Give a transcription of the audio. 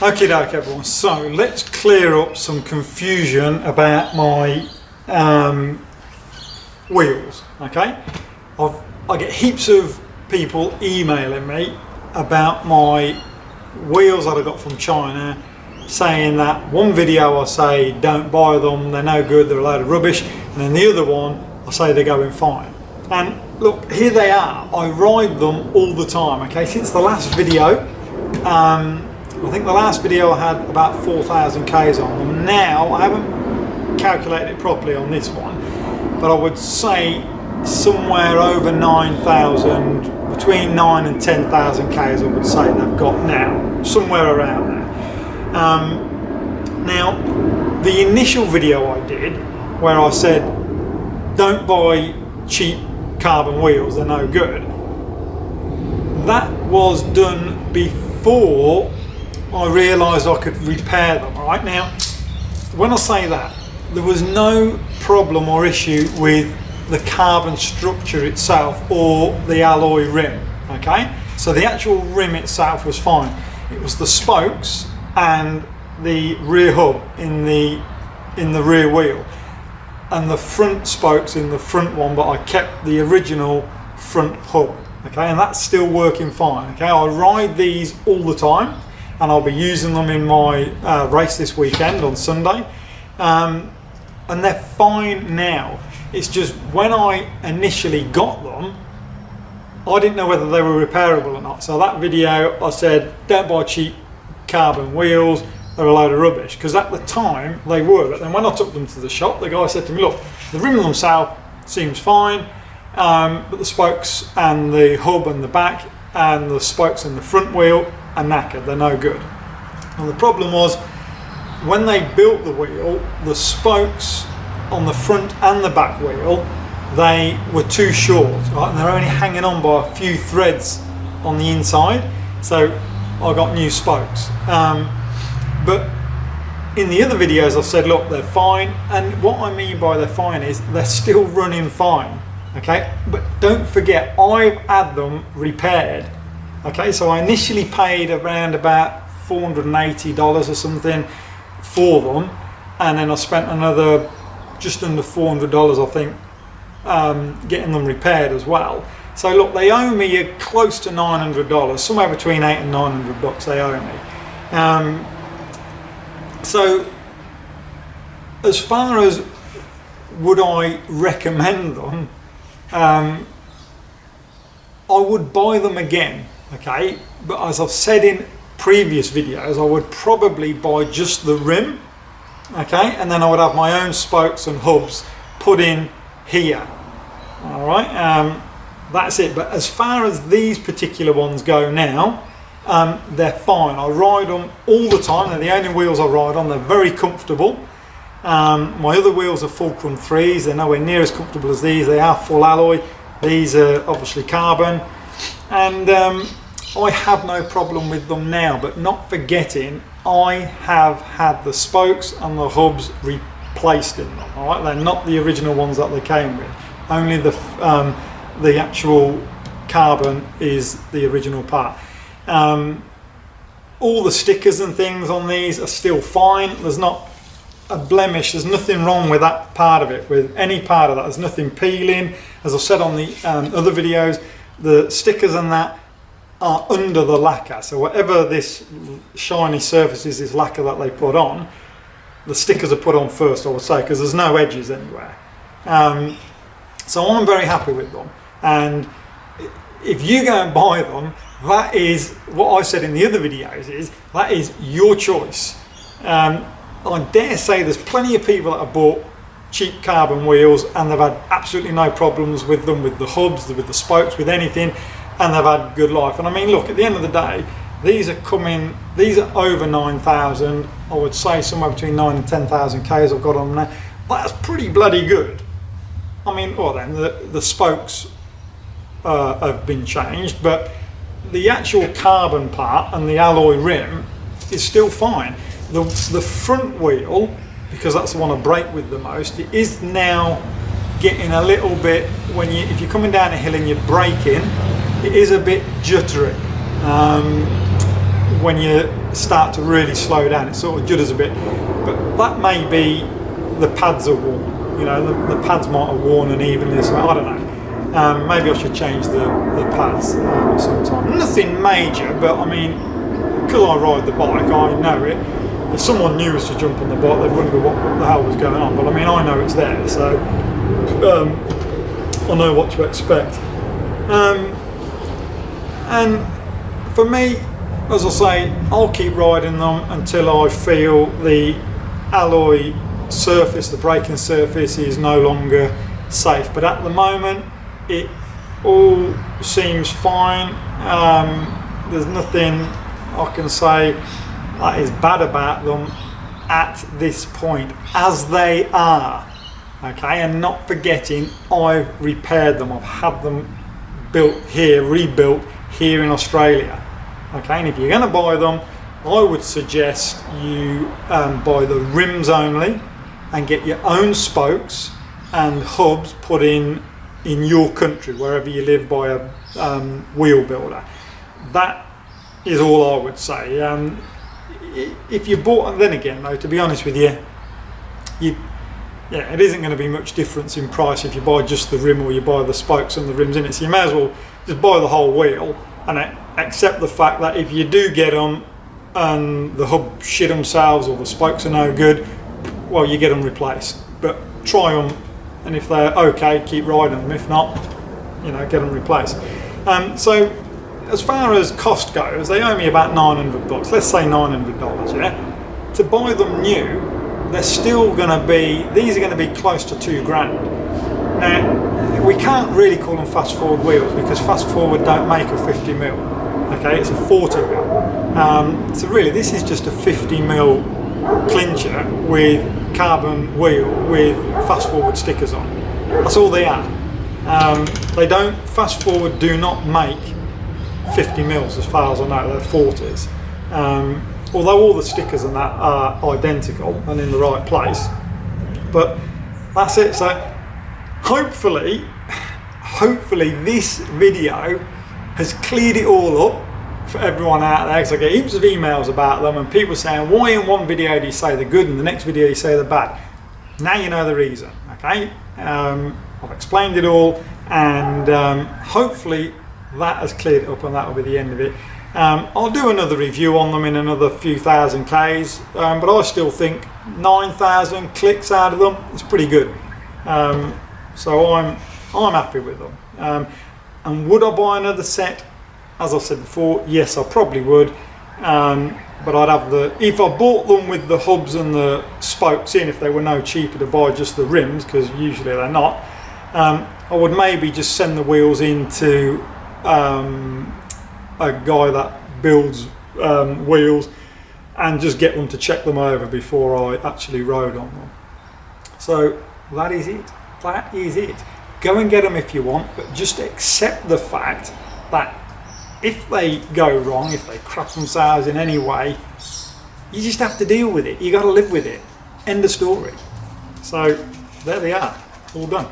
Okay, everyone, so let's clear up some confusion about my wheels, okay? I get heaps of people emailing me about my wheels that I got from China, saying that one video I say don't buy them, they're no good, they're a load of rubbish, and then the other one I say they're going fine. And look, here they are. I ride them all the time, okay? Since the last video, I think the last video I had about 4,000 Ks on them. Now, I haven't calculated it properly on this one, but I would say somewhere over 9,000, between 9 and 10,000 Ks I would say they've got now, somewhere around there. Now, the initial video I did, where I said, don't buy cheap carbon wheels, they're no good, that was done before I realised I could repair them. Right now, when I say that, there was no problem or issue with the carbon structure itself or the alloy rim, okay? So the actual rim itself was fine. It was the spokes and the rear hub in the rear wheel and the front spokes in the front one, but I kept the original front hub, okay? And that's still working fine, okay? I ride these all the time, and I'll be using them in my race this weekend on Sunday, and they're fine now. It's just when I initially got them, I didn't know whether they were repairable or not. So that video I said, don't buy cheap carbon wheels, they're a load of rubbish, because at the time they were, but then when I took them to the shop, the guy said to me, look, the rim themselves seems fine, but the spokes and the hub and the back and the spokes in the front wheel are knackered, they're no good. And the problem was, when they built the wheel, the spokes on the front and the back wheel, they were too short, right? And they're only hanging on by a few threads on the inside, so I got new spokes. But in the other videos I've said, look, they're fine, and what I mean by they're fine is they're still running fine, okay? But don't forget, I've had them repaired. Okay, so I initially paid around about $480 or something for them, and then I spent another just under $400, I think, getting them repaired as well. So look, they owe me close to $900, somewhere between $800 and $900 they owe me. So as far as would I recommend them, I would buy them again. Okay, but as I've said in previous videos, I would probably buy just the rim, okay, and then I would have my own spokes and hubs put in here. All right, that's it. But as far as these particular ones go now, they're fine. I ride them all the time. They're the only wheels I ride on. They're very comfortable. My other wheels are Fulcrum 3s. They're nowhere near as comfortable as these. They are full alloy. These are obviously carbon. And I have no problem with them now, but not forgetting I have had the spokes and the hubs replaced in them. All right, they're not the original ones that they came with. Only the actual carbon is the original part. All the stickers and things on these are still fine. There's not a blemish, there's nothing wrong with that part of it, with any part of that. There's nothing peeling. As I've said on the other videos, the stickers and that are under the lacquer, so whatever this shiny surface is, this lacquer that they put on, the stickers are put on first, I would say, because there's no edges anywhere. So I'm very happy with them, and if you go and buy them, that is what I said in the other videos, is that is your choice. I dare say there's plenty of people that have bought cheap carbon wheels and they've had absolutely no problems with them, with the hubs, with the spokes, with anything, and they've had good life. And I mean, look, at the end of the day, these are over 9,000, I would say somewhere between 9 and 10,000 Ks I've got on there. That's pretty bloody good. I mean, well then, the spokes have been changed, but the actual carbon part and the alloy rim is still fine. The front wheel, because that's the one I brake with the most, it is now getting a little bit, if you're coming down a hill and you're braking, it is a bit jittery. when you start to really slow down, it sort of judders a bit. But that may be the pads are worn. You know, the pads might have worn unevenly. So I don't know. Maybe I should change the pads sometime. Nothing major, but I mean, because I ride the bike, I know it. If someone new was to jump on the bike, they'd wonder what the hell was going on. But I mean, I know it's there, so I know what to expect. And for me, as I say, I'll keep riding them until I feel the alloy surface, the braking surface, is no longer safe. But at the moment, it all seems fine. There's nothing I can say that is bad about them at this point, as they are. Okay, and not forgetting, I've repaired them. I've had them built here, rebuilt here in Australia. Okay, and if you're going to buy them, I would suggest you buy the rims only and get your own spokes and hubs put in your country, wherever you live, by a wheel builder. That is all I would say. If you bought, then again though, to be honest with you, it isn't going to be much difference in price if you buy just the rim or you buy the spokes and the rims in it. So you may as well just buy the whole wheel and accept the fact that if you do get them and the hub shit themselves or the spokes are no good, well, you get them replaced. But try them, and if they're okay, keep riding them. If not, you know, get them replaced. So as far as cost goes, they owe me about $900. Let's say $900, yeah? To buy them new, they're still going to be, these are going to be close to $2,000. Now, we can't really call them fast forward wheels because fast forward don't make a 50mm. Okay, it's a 40mm. So really, this is just a 50mm clincher with carbon wheel with fast forward stickers on. That's all they are. They don't, fast forward do not make 50mm as far as I know, they're 40s. Although all the stickers and that are identical and in the right place. But that's it. So hopefully this video has cleared it all up for everyone out there, because I get heaps of emails about them and people saying, why in one video do you say they're good and the next video you say they're bad? Now you know the reason, okay? I've explained it all, and hopefully that has cleared it up, and that will be the end of it. I'll do another review on them in another few thousand Ks, but I still think 9,000 clicks out of them is pretty good. So I'm happy with them. And would I buy another set? As I've said before, yes, I probably would. But I'd have if I bought them with the hubs and the spokes in, if they were no cheaper to buy just the rims, because usually they're not, I would maybe just send the wheels into a guy that builds wheels and just get them to check them over before I actually rode on them. So that is it. That is it. Go and get them if you want, but just accept the fact that if they go wrong, if they crap themselves in any way, you just have to deal with it. You got to live with it. End of story. So there they are, all done.